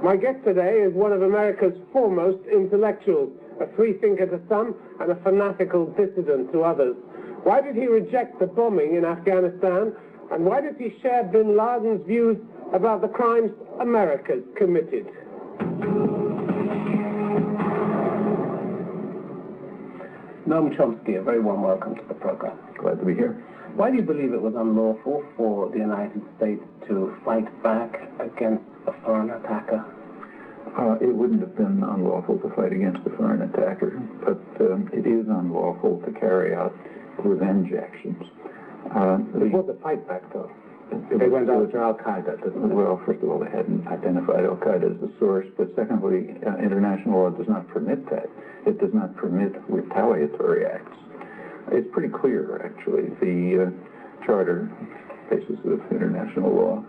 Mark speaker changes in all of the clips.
Speaker 1: My guest today is one of America's foremost intellectuals, a freethinker to some and a fanatical dissident to others. Why did he reject the bombing in Afghanistan? And why did he share bin Laden's views about the crimes America's committed? Noam Chomsky, a very warm welcome to the program.
Speaker 2: Glad to be here.
Speaker 1: Why do you believe it was unlawful for the United States to fight back against a foreign attacker?
Speaker 2: It wouldn't have been unlawful to fight against a foreign attacker, but it is unlawful to carry out revenge actions.
Speaker 1: It was a fight back, though. They went after Al-Qaeda, didn't they?
Speaker 2: Well, first of all, they hadn't identified Al-Qaeda as the source, but secondly, international law does not permit that. It does not permit retaliatory acts. It's pretty clear, actually. The Charter, basis of international law,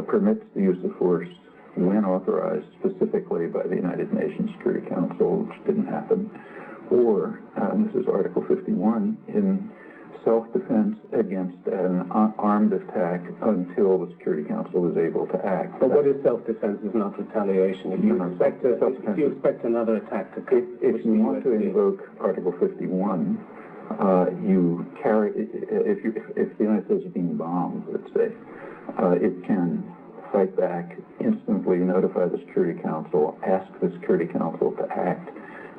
Speaker 2: permits the use of force when authorized specifically by the United Nations Security Council, which didn't happen, or, this is Article 51, in self-defense against an armed attack until the Security Council is able to act.
Speaker 1: But what is self-defense is not retaliation. If you expect another attack to come...
Speaker 2: If you want to invoke Article 51, you carry... If the United States is being bombed, let's say, it can fight back, instantly notify the Security Council, ask the Security Council to act,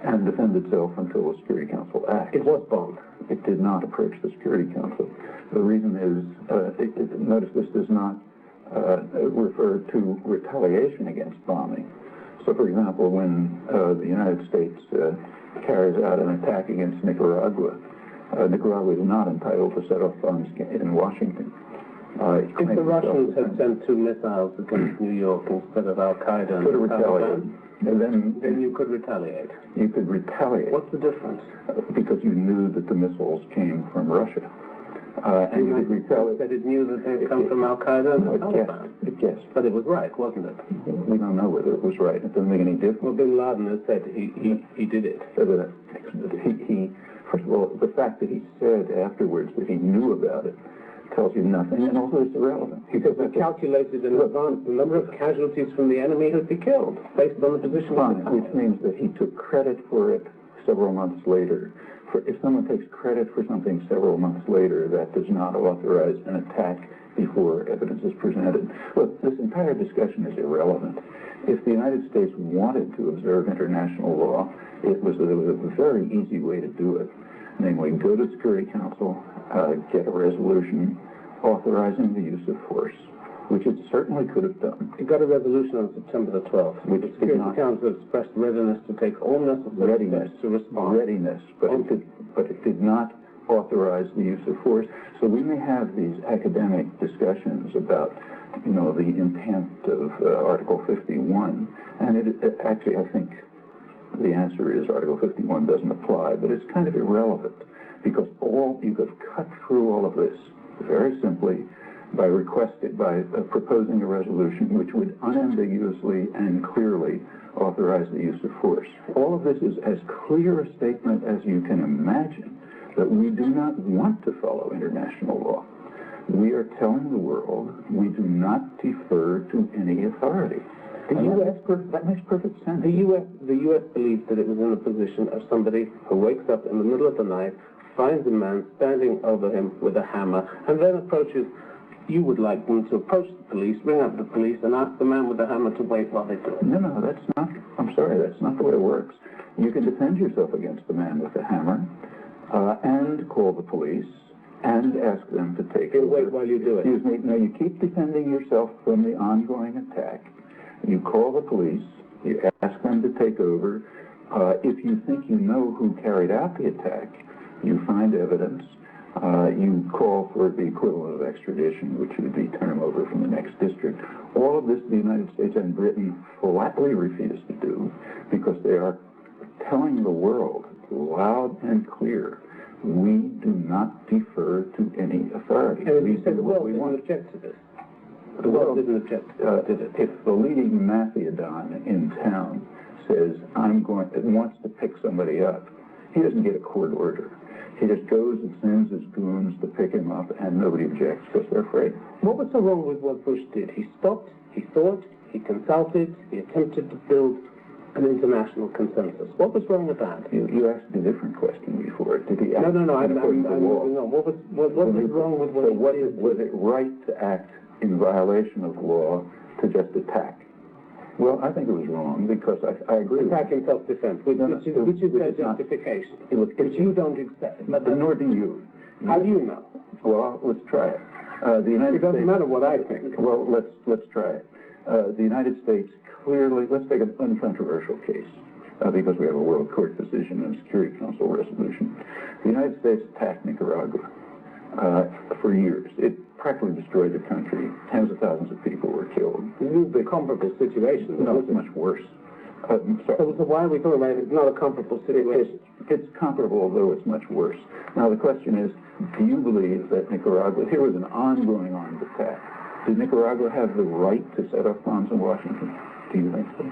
Speaker 2: and defend itself until the Security Council acts.
Speaker 1: It was bombed.
Speaker 2: It did not approach the Security Council. The reason is, notice this does not refer to retaliation against bombing. So, for example, when the United States carries out an attack against Nicaragua, Nicaragua is not entitled to set off bombs in Washington.
Speaker 1: If the Russians had sent 2 missiles against New York instead of Al-Qaeda and
Speaker 2: retaliate. And
Speaker 1: then you could retaliate.
Speaker 2: You could retaliate.
Speaker 1: What's the difference?
Speaker 2: Because you knew that the missiles came from Russia. And you could retaliate.
Speaker 1: That it knew that they'd come from Al-Qaeda and Taliban.
Speaker 2: It guessed.
Speaker 1: But it was right, wasn't it?
Speaker 2: We don't know whether it was right. It doesn't make any difference.
Speaker 1: Well, bin Laden has said he did it.
Speaker 2: First of all, the fact that he said afterwards that he knew about it tells you nothing, and also it's irrelevant.
Speaker 1: Because he calculated in advance the number of casualties from the enemy who'd be killed, based on the position of the country.
Speaker 2: Which means that he took credit for it several months later. If someone takes credit for something several months later, that does not authorize an attack before evidence is presented. Look, this entire discussion is irrelevant. If the United States wanted to observe international law, there was a very easy way to do it. Namely, go to the Security Council, get a resolution authorizing the use of force, which it certainly could have done.
Speaker 1: It got a resolution on September the 12th, which the Security Council expressed readiness to take all necessary steps to respond.
Speaker 2: Readiness, but it did not authorize the use of force. So we may have these academic discussions about, the intent of Article 51, and it actually, I think, the answer is Article 51 doesn't apply, but it's kind of irrelevant because you could cut through all of this very simply by proposing a resolution which would unambiguously and clearly authorize the use of force. All of this is as clear a statement as you can imagine that we do not want to follow international law. We are telling the world we do not defer to any authority. That makes perfect sense.
Speaker 1: The U.S. believes that it was in the position of somebody who wakes up in the middle of the night, finds a man standing over him with a hammer, and then approaches. You would like them to approach the police, ring up the police, and ask the man with the hammer to wait while they do it.
Speaker 2: No, that's not. I'm sorry, that's not the way it works. You can defend yourself against the man with the hammer, and call the police, and ask them to take over.
Speaker 1: Wait while you do it.
Speaker 2: Excuse me. No, you keep defending yourself from the ongoing attack. You call the police, you ask them to take over. If you think you know who carried out the attack, you find evidence. You call for the equivalent of extradition, which would be turn them over from the next district. All of this the United States and Britain flatly refuse to do because they are telling the world loud and clear, we do not defer to any authority.
Speaker 1: And you said the world didn't object to this. The world didn't object to it.
Speaker 2: If the leading mafia don in town says, wants to pick somebody up, he doesn't get a court order. He just goes and sends his goons to pick him up, and nobody objects because they're afraid.
Speaker 1: What was so wrong with what Bush did? He stopped, he thought, he consulted, he attempted to build an international consensus. What was wrong with that?
Speaker 2: You asked a different question before. Did he act
Speaker 1: No, I'm
Speaker 2: according to law?
Speaker 1: no. What was wrong with what he did?
Speaker 2: Was it right to act in violation of law to just attack? Well, I think it was wrong because I agree.
Speaker 1: Attack in self-defense, which is their justification, which you don't accept.
Speaker 2: Nor do you.
Speaker 1: How do you know?
Speaker 2: Well, let's try it. The United
Speaker 1: It doesn't
Speaker 2: States,
Speaker 1: matter what I think.
Speaker 2: well, let's try it. The United States clearly, let's take an uncontroversial case, because we have a World Court decision and a Security Council resolution. The United States attacked Nicaragua for years. It practically destroyed the country. Tens of thousands of people were killed.
Speaker 1: This is a comparable situation.
Speaker 2: No, it's much worse.
Speaker 1: So why are we talking about it? It's not a comparable situation.
Speaker 2: It's comparable, though it's much worse. Now, the question is, do you believe that Nicaragua, here was an ongoing armed attack, did Nicaragua have the right to set off bombs in Washington? Do you think so?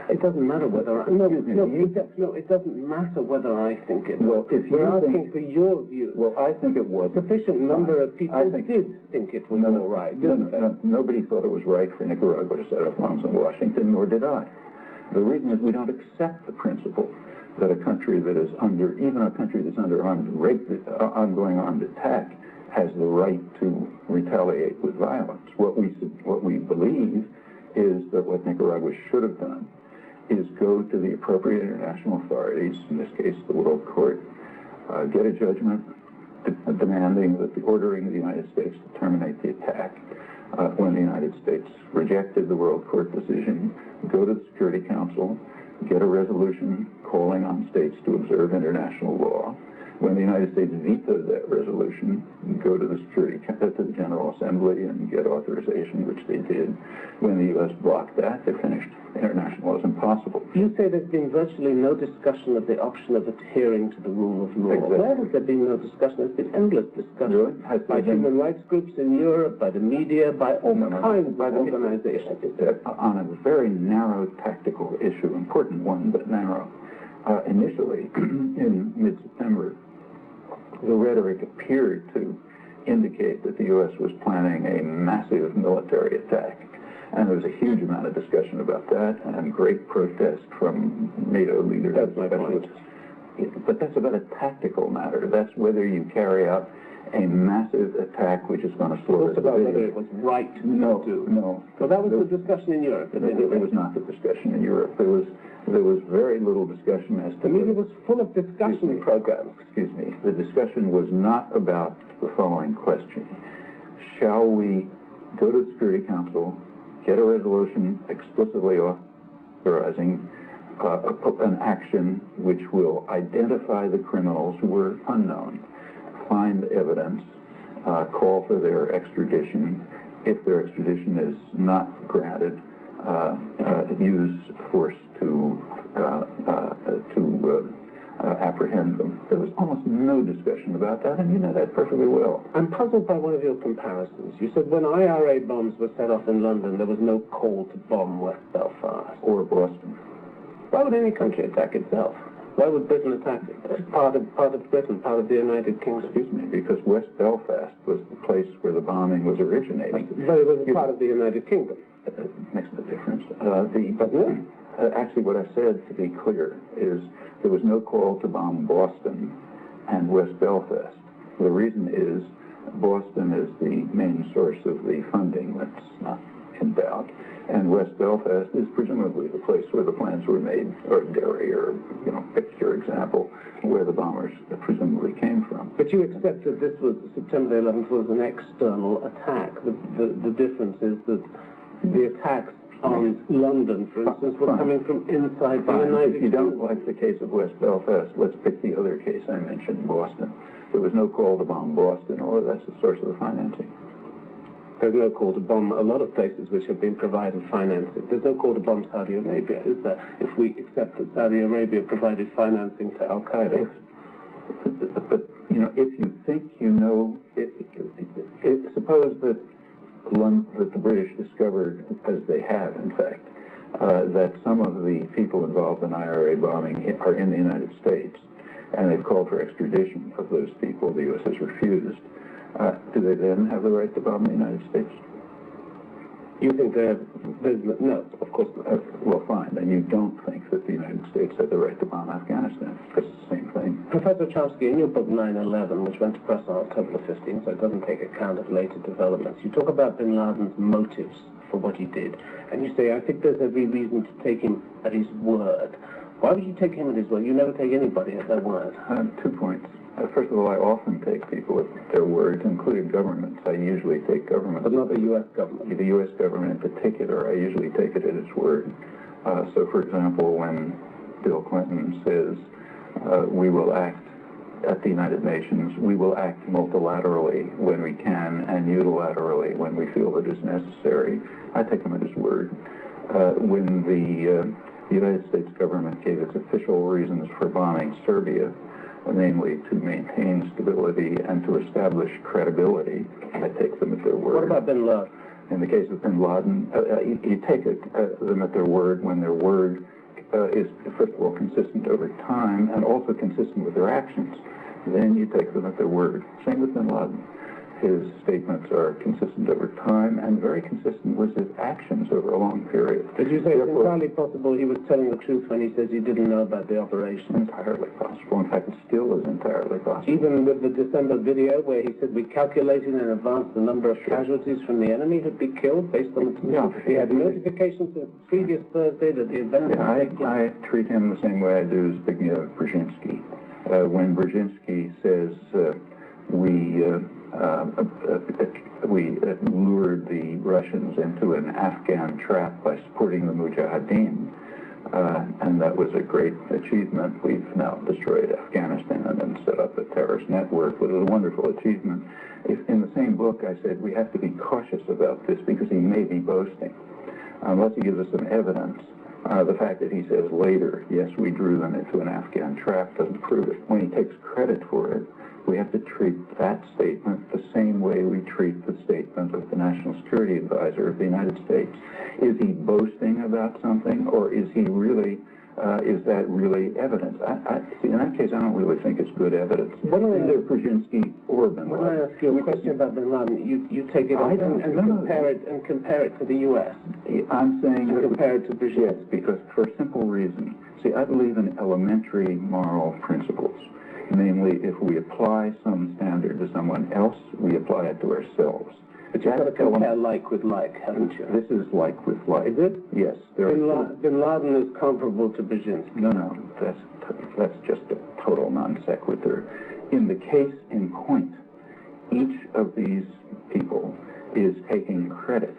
Speaker 1: It doesn't matter whether it doesn't matter whether I think it.
Speaker 2: Well, if
Speaker 1: we're
Speaker 2: you
Speaker 1: asking for your view.
Speaker 2: Well, I think it was.
Speaker 1: Sufficient number of people did think it was all right.
Speaker 2: Nobody thought it was right for Nicaragua to set off bombs in Washington, nor did I. The reason is we don't accept the principle that a country that is under, even a country that's under ongoing armed attack, has the right to retaliate with violence. What we believe is that what Nicaragua should have done is go to the appropriate international authorities, in this case the World Court, get a judgment demanding that ordering the United States to terminate the attack. When the United States rejected the World Court decision, go to the Security Council, get a resolution calling on states to observe international law. When the United States vetoed that resolution, go to the General Assembly and get authorization, which they did. When the U.S. blocked that, they finished. International law is impossible.
Speaker 1: You say there's been virtually no discussion of the option of adhering to the rule of law.
Speaker 2: Exactly.
Speaker 1: Where has there been no discussion? There's been endless discussion.
Speaker 2: Really?
Speaker 1: By human rights groups in Europe, by the media, by all kinds of organizations.
Speaker 2: On a very narrow tactical issue, important one, but narrow. Initially, in mid-September, the rhetoric appeared to indicate that the U.S. was planning a massive military attack. And there was a huge amount of discussion about that and great protest from NATO leaders.
Speaker 1: That's my point.
Speaker 2: But that's about a tactical matter. That's whether you carry out a massive attack which is going to slaughter
Speaker 1: It's about whether it was right to do.
Speaker 2: No.
Speaker 1: Well, that was the discussion in Europe.
Speaker 2: It was not the discussion in Europe. There was very little discussion as to...
Speaker 1: The media was full of discussion programs.
Speaker 2: Excuse me. The discussion was not about the following question. Shall we go to the Security Council, get a resolution explicitly authorizing an action which will identify the criminals who were unknown, find evidence, call for their extradition. If their extradition is not granted, use force to apprehend them. There was almost no discussion about that, and you know that perfectly well.
Speaker 1: I'm puzzled by one of your comparisons. You said when IRA bombs were set off in London, there was no call to bomb West Belfast.
Speaker 2: Or Boston.
Speaker 1: Why would any country attack itself? Why would Britain attack it? Part of Britain, part of the United Kingdom.
Speaker 2: Excuse me, because West Belfast was the place where the bombing was originating.
Speaker 1: But it was part of the United Kingdom.
Speaker 2: Makes no difference. Actually, what I said, to be clear, is there was no call to bomb Boston and West Belfast. The reason is Boston is the main source of the funding. That's not in doubt. And West Belfast is presumably the place where the plans were made, or Derry, or, pick your example, where the bombers presumably came from.
Speaker 1: But you accept that this was, September 11th was an external attack. The difference is that the attacks on London, for instance, were coming from inside the United Kingdom.
Speaker 2: If you don't like the case of West Belfast, let's pick the other case I mentioned, Boston. There was no call to bomb Boston, or that's the source of the financing.
Speaker 1: There's no call to bomb a lot of places which have been provided financing. There's no call to bomb Saudi Arabia, is there? If we accept that Saudi Arabia provided financing to Al-Qaeda.
Speaker 2: But, if you think you know, suppose that the British discovered, as they have, in fact, that some of the people involved in IRA bombing are in the United States, and they've called for extradition of those people. The U.S. has refused. Do they then have the right to bomb the United States?
Speaker 1: You think there's no, of course not.
Speaker 2: Well, fine. Then you don't think that the United States had the right to bomb Afghanistan. It's the same thing.
Speaker 1: Professor Chomsky, in your book 9/11, which went to press on October the 15th, so it doesn't take account of later developments, you talk about bin Laden's motives for what he did. And you say, I think there's every reason to take him at his word. Why would you take him at his word? You never take anybody at their word.
Speaker 2: 2 points. First of all, I often take people at their words, including governments. I usually take governments.
Speaker 1: But not the U.S. government.
Speaker 2: The U.S. government in particular, I usually take it at its word. So, for example, when Bill Clinton says, we will act at the United Nations, we will act multilaterally when we can and unilaterally when we feel it is necessary, I take him at his word. When the United States government gave its official reasons for bombing Serbia, namely to maintain stability and to establish credibility, I take them at their word.
Speaker 1: What about bin Laden?
Speaker 2: In the case of bin Laden, you take them at their word when their word is, first of all, consistent over time and also consistent with their actions. Then you take them at their word. Same with bin Laden. His statements are consistent over time and very consistent with his actions over a long period.
Speaker 1: Did you say it's entirely possible he was telling the truth when he says he didn't know about the operation?
Speaker 2: Entirely possible. In fact, it still is entirely possible.
Speaker 1: Even with the December video where he said we calculated in advance the number of casualties from the enemy who'd be killed based on the...
Speaker 2: Yeah.
Speaker 1: He had notifications the previous Thursday that the event...
Speaker 2: Yeah, I treat him the same way I do Zbigniew Brzezinski. When Brzezinski says we lured the Russians into an Afghan trap by supporting the Mujahideen, and that was a great achievement. We've now destroyed Afghanistan and set up a terrorist network. It was a wonderful achievement. In the same book, I said we have to be cautious about this because he may be boasting. Unless he gives us some evidence, the fact that he says later, yes, we drew them into an Afghan trap doesn't prove it. When he takes credit for it, we have to treat that statement the same way we treat the statement of the National Security Advisor of the United States. Is he boasting about something, or is he really, is that really evidence? See, in that case, I don't really think it's good evidence. Either Brzezinski or bin Laden.
Speaker 1: When I ask you a question about bin Laden, you take it and compare it to the U.S.
Speaker 2: I'm saying...
Speaker 1: And compare it to Brzezinski.
Speaker 2: Yes, because for a simple reason. See, I believe in elementary moral principles. Namely, if we apply some standard to someone else, we apply it to ourselves.
Speaker 1: But you've got to compare like with like, haven't you?
Speaker 2: This is like with like.
Speaker 1: Is it?
Speaker 2: Yes.
Speaker 1: Bin Laden is comparable to Brzezinski.
Speaker 2: No, that's just a total non sequitur. In the case in point, each of these people is taking credit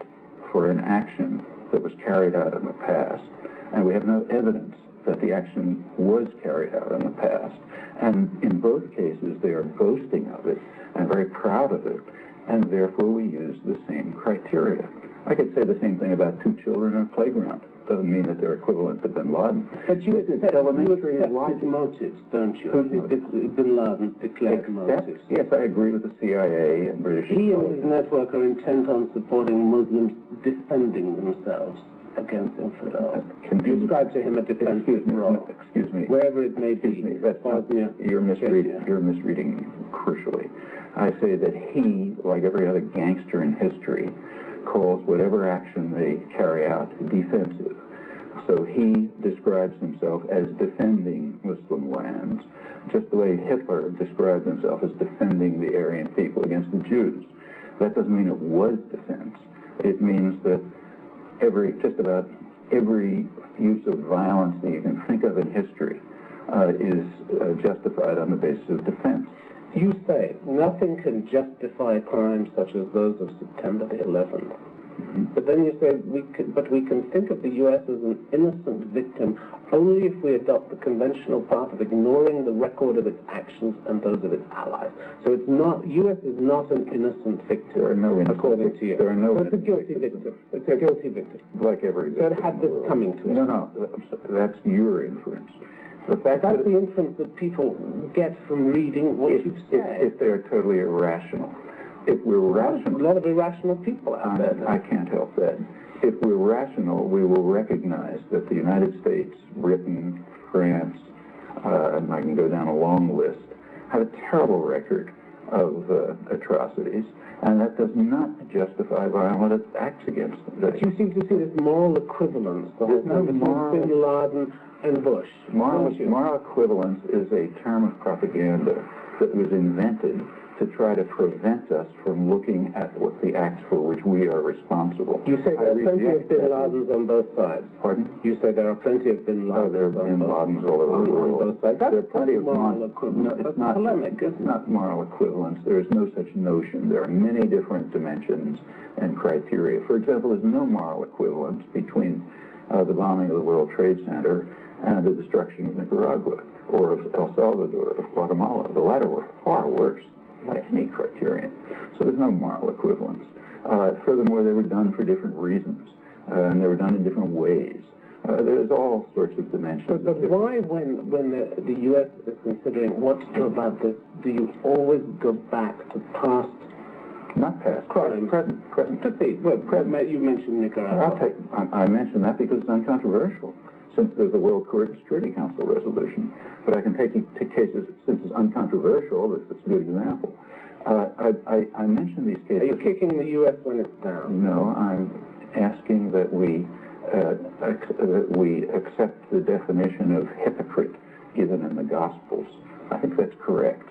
Speaker 2: for an action that was carried out in the past, and we have no evidence that the action was carried out in the past. And in both cases, they are boasting of it and very proud of it, and therefore we use the same criteria. I could say the same thing about two children in a playground. Doesn't mean that they're equivalent to bin Laden.
Speaker 1: But you accept his motives, don't you? It's bin Laden's declared motives.
Speaker 2: Yes, I agree with the CIA and British...
Speaker 1: He and his network are intent on supporting Muslims defending themselves against infidels. You describe to him a defensive role.
Speaker 2: Excuse me.
Speaker 1: Wherever it may be.
Speaker 2: You're misreading crucially. I say that he, like every other gangster in history, calls whatever action they carry out defensive. So he describes himself as defending Muslim lands, just the way Hitler described himself as defending the Aryan people against the Jews. That doesn't mean it was defense. It means that just about every use of violence that you can think of in history is justified on the basis of defense.
Speaker 1: You say nothing can justify crimes such as those of September the 11th. Mm-hmm. But then you say we can think of the U.S. as an innocent victim only if we adopt the conventional path of ignoring the record of its actions and those of its allies. So it's not, U.S. is not an innocent victim,
Speaker 2: there are no innocent,
Speaker 1: according to you.
Speaker 2: There are no
Speaker 1: so it's a guilty victim. It's a guilty victim.
Speaker 2: Like every victim.
Speaker 1: So it had this coming to it.
Speaker 2: No, that's your inference.
Speaker 1: That's the inference that people get from reading what you've said.
Speaker 2: If they're totally irrational. If we're rational...
Speaker 1: A lot of irrational people out there.
Speaker 2: I can't help that. If we're rational, we will recognize that the United States, Britain, France, and I can go down a long list, have a terrible record of atrocities, and that does not justify violent acts against them.
Speaker 1: But you seem to see this moral equivalence, the whole
Speaker 2: There's no
Speaker 1: thing
Speaker 2: moral-
Speaker 1: between Bin Laden and Bush.
Speaker 2: Moral equivalence is a term of propaganda that was invented to try to prevent us from looking at what the acts for which we are responsible.
Speaker 1: You say there are plenty of Bin Ladens on both sides.
Speaker 2: Pardon?
Speaker 1: You say there are plenty of Bin Ladens
Speaker 2: There are Bin Ladens all over the world.
Speaker 1: both sides.
Speaker 2: There are plenty of
Speaker 1: moral equivalence.
Speaker 2: No,
Speaker 1: That's polemic, isn't
Speaker 2: it's not moral equivalence. There is no such notion. There are many different dimensions and criteria. For example, there's no moral equivalence between the bombing of the World Trade Center and the destruction of Nicaragua or of El Salvador, of Guatemala. The latter were far worse by any criterion. So there's no moral equivalence. Furthermore, they were done for different reasons, and they were done in different ways. There's all sorts of dimensions.
Speaker 1: But why, when the U.S. is considering what to do about this, do you always go back to past?
Speaker 2: Not past,
Speaker 1: crimes?
Speaker 2: present.
Speaker 1: Well, you mentioned Nicaragua.
Speaker 2: I mention that because it's uncontroversial, since there's a World Court and Security Council resolution. But I can take you to cases, since it's uncontroversial, it's a good example. I mention these cases.
Speaker 1: Are you kicking the U.S. when it's down?
Speaker 2: No, I'm asking that we accept the definition of hypocrite given in the Gospels. I think that's correct.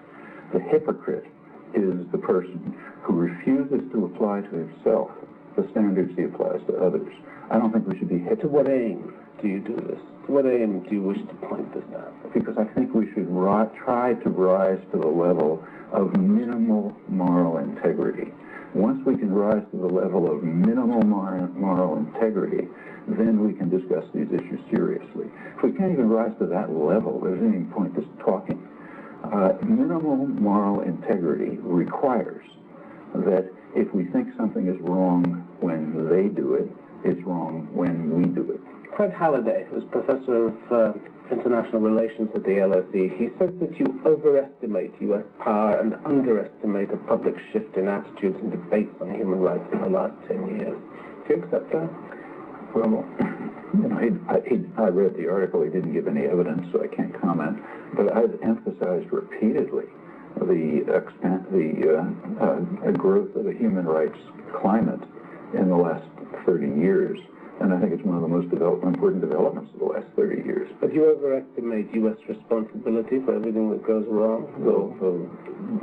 Speaker 2: The hypocrite is the person who refuses to apply to himself the standards he applies to others. I don't think we should be hypocrites.
Speaker 1: To what aim do you do this? To what aim do you wish to point this out?
Speaker 2: Because I think we should try to rise to the level of minimal moral integrity. Once we can rise to the level of minimal moral integrity, then we can discuss these issues seriously. If we can't even rise to that level, there's any point just talking. Minimal moral integrity requires that if we think something is wrong when they do it, it's wrong when we do it.
Speaker 1: Fred Halliday, who's professor of international relations at the LSE, he says that you overestimate U.S. power and underestimate a public shift in attitudes and debates on human rights in the last 10 years. Do you accept that?
Speaker 2: Well, I read the article. He didn't give any evidence, so I can't comment. But I've emphasized repeatedly the growth of the human rights climate in the last 30 years. And I think it's one of the most important developments of the last 30 years.
Speaker 1: But you overestimate U.S. responsibility for everything that goes wrong, for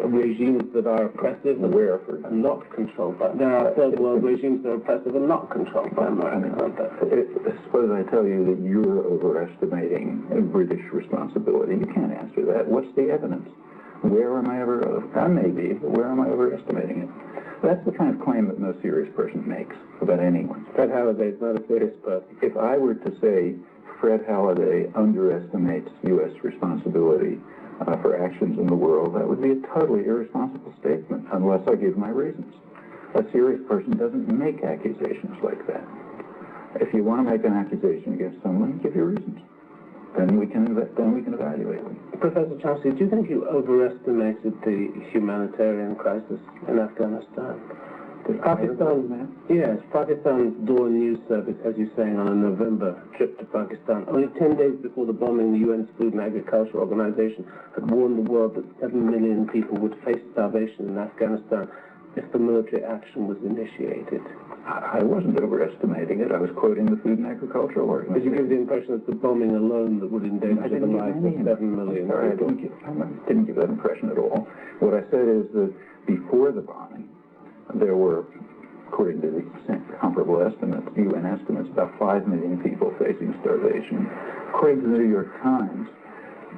Speaker 1: regimes that are oppressive and not controlled by. There are third world regimes that are oppressive and not controlled by America, aren't there?
Speaker 2: Suppose I tell you that you're overestimating British responsibility. You can't answer that. What's the evidence? Where am I I may be, but where am I overestimating it? That's the kind of claim that no serious person makes about anyone.
Speaker 1: Fred Halliday is not a serious person.
Speaker 2: If I were to say Fred Halliday underestimates U.S. responsibility for actions in the world, that would be a totally irresponsible statement, unless I give my reasons. A serious person doesn't make accusations like that. If you want to make an accusation against someone, give your reasons. Then we can evaluate them.
Speaker 1: Professor Chomsky, do you think you overestimated the humanitarian crisis in Afghanistan? Pakistan's Dawn News Service, as you're saying, on a November trip to Pakistan, only 10 days before the bombing, the UN's Food and Agriculture Organization had warned the world that 7 million people would face starvation in Afghanistan if the military action was initiated.
Speaker 2: I wasn't overestimating it. I was quoting the Food and Agriculture Organization.
Speaker 1: Did you give the impression that the bombing alone that would endanger the lives of 7 million people?
Speaker 2: I didn't give that impression at all. What I said is that before the bombing, there were, according to the comparable estimates, UN estimates, about 5 million people facing starvation. According to the New York Times,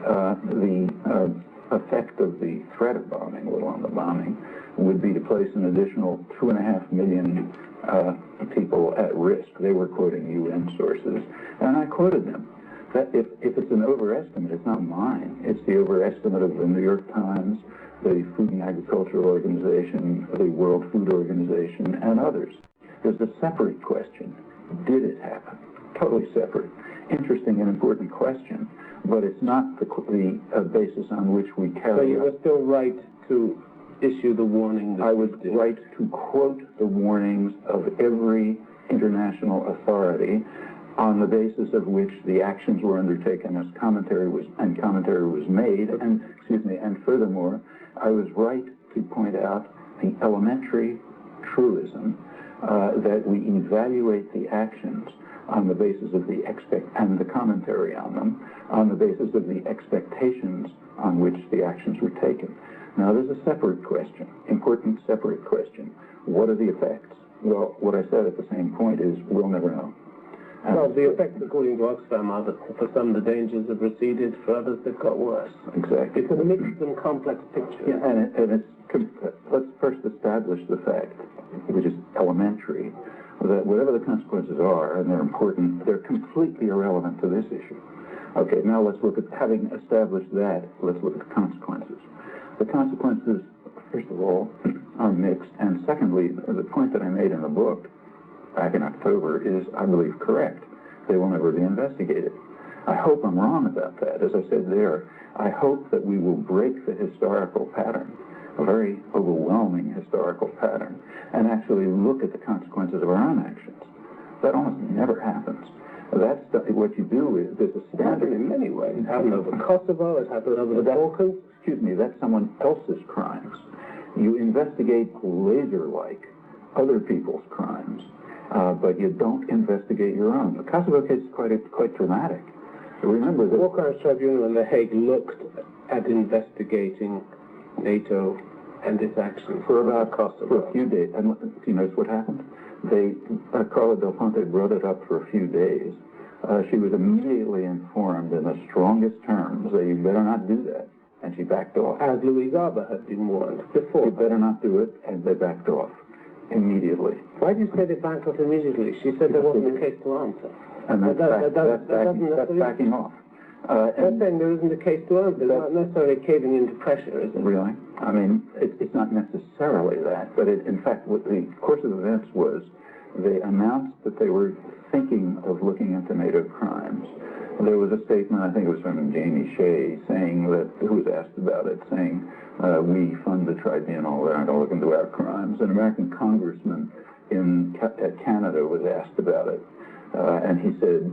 Speaker 2: the effect of the threat of bombing, let alone the bombing, would be to place an additional 2.5 million people at risk. They were quoting UN sources, and I quoted them. That if it's an overestimate, it's not mine. It's the overestimate of the New York Times, the Food and Agriculture Organization, the World Food Organization, and others. There's a separate question. Did it happen? Totally separate. Interesting and important question, but it's not the basis on which we carry out.
Speaker 1: So you were still right to issue the warning?
Speaker 2: I was right to quote the warnings of every international authority on the basis of which the actions were undertaken as commentary was made, and furthermore, I was right to point out the elementary truism that we evaluate the actions on the basis of the and the commentary on them, on the basis of the expectations on which the actions were taken. Now, there's a separate question, important separate question. What are the effects? Well, what I said at the same point is we'll never know.
Speaker 1: Well, the effects, according to Oxfam, are that for some the dangers have receded, for others they've got worse.
Speaker 2: Exactly.
Speaker 1: It's a mixed and complex picture.
Speaker 2: Yeah, and let's first establish the fact, which is elementary, that whatever the consequences are, and they're important, they're completely irrelevant to this issue. Okay, now let's look at, having established that, let's look at the consequences. The consequences, first of all, are mixed, and secondly, the point that I made in the book back in October is, I believe, correct. They will never be investigated. I hope I'm wrong about that. As I said there, I hope that we will break the historical pattern, a very overwhelming historical pattern, and actually look at the consequences of our own actions. That almost never happens. That's what you do is there's a standard in many ways. It happened over Kosovo, it happened over the Balkans. Excuse me, that's someone else's crimes. You investigate laser-like other people's crimes, but you don't investigate your own. The Kosovo case is quite dramatic. Remember that the War Crimes Tribunal in The Hague looked at investigating NATO and its actions for about Kosovo. For a few days. And do you notice what happened? Carla Del Ponte brought it up for a few days. She was immediately informed in the strongest terms that you better not do that, and she backed off. As Louise Arbour had been warned before. You better not do it, and they backed off immediately. Why do you say they backed off immediately? She said there wasn't a case to answer. And that's backing off. That's saying there isn't a case to answer. It's not necessarily caving into pressure, is it? Really? I mean, it's not necessarily that, but in fact, what the course of events was, they announced that they were thinking of looking into NATO crimes. There was a statement, I think it was from Jamie Shea, saying that, who was asked about it, saying, we fund the tribunal, they're not going to look into our crimes. An American congressman in Canada was asked about it, and he said,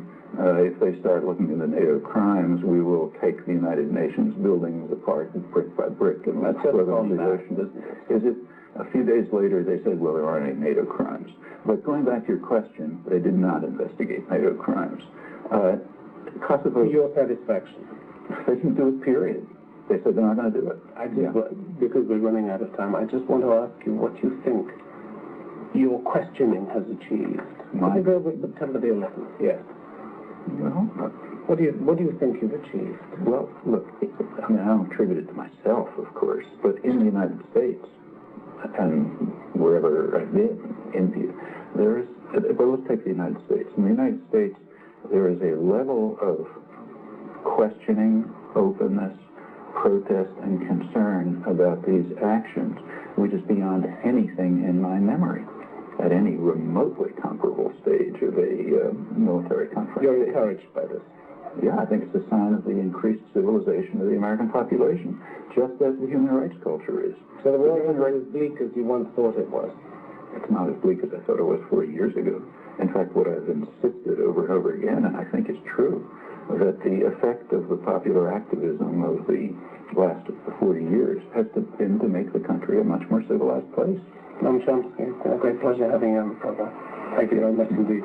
Speaker 2: if they start looking into NATO crimes, we will take the United Nations buildings apart brick by brick, and that's what the ocean is. It? A few days later, they said, well, there aren't any NATO crimes. But going back to your question, they did not investigate NATO crimes. Kosovo... To your satisfaction? They didn't do it, period. They said they're not going to do it. Because we're running out of time, I just want to ask you what you think your questioning has achieved. September the 11th, yes. Well, what do you think you've achieved? Well, look, I mean, I don't attribute it to myself, of course, but in the United States, and wherever I've been, India, there is, but let's take the United States. In the United States, there is a level of questioning, openness, protest, and concern about these actions which is beyond anything in my memory at any remotely comparable stage of a military conflict. You're encouraged by this? Yeah, I think it's a sign of the increased civilization of the American population, just as the human rights culture is. So the world isn't as bleak as you once thought it was? It's not as bleak as I thought it was 40 years ago. In fact, what I've insisted over and over again, and I think it's true, that the effect of the popular activism of the last 40 years has been to make the country a much more civilized place. Noam Chomsky, it's been a great pleasure having you on the program. Thank you very much indeed.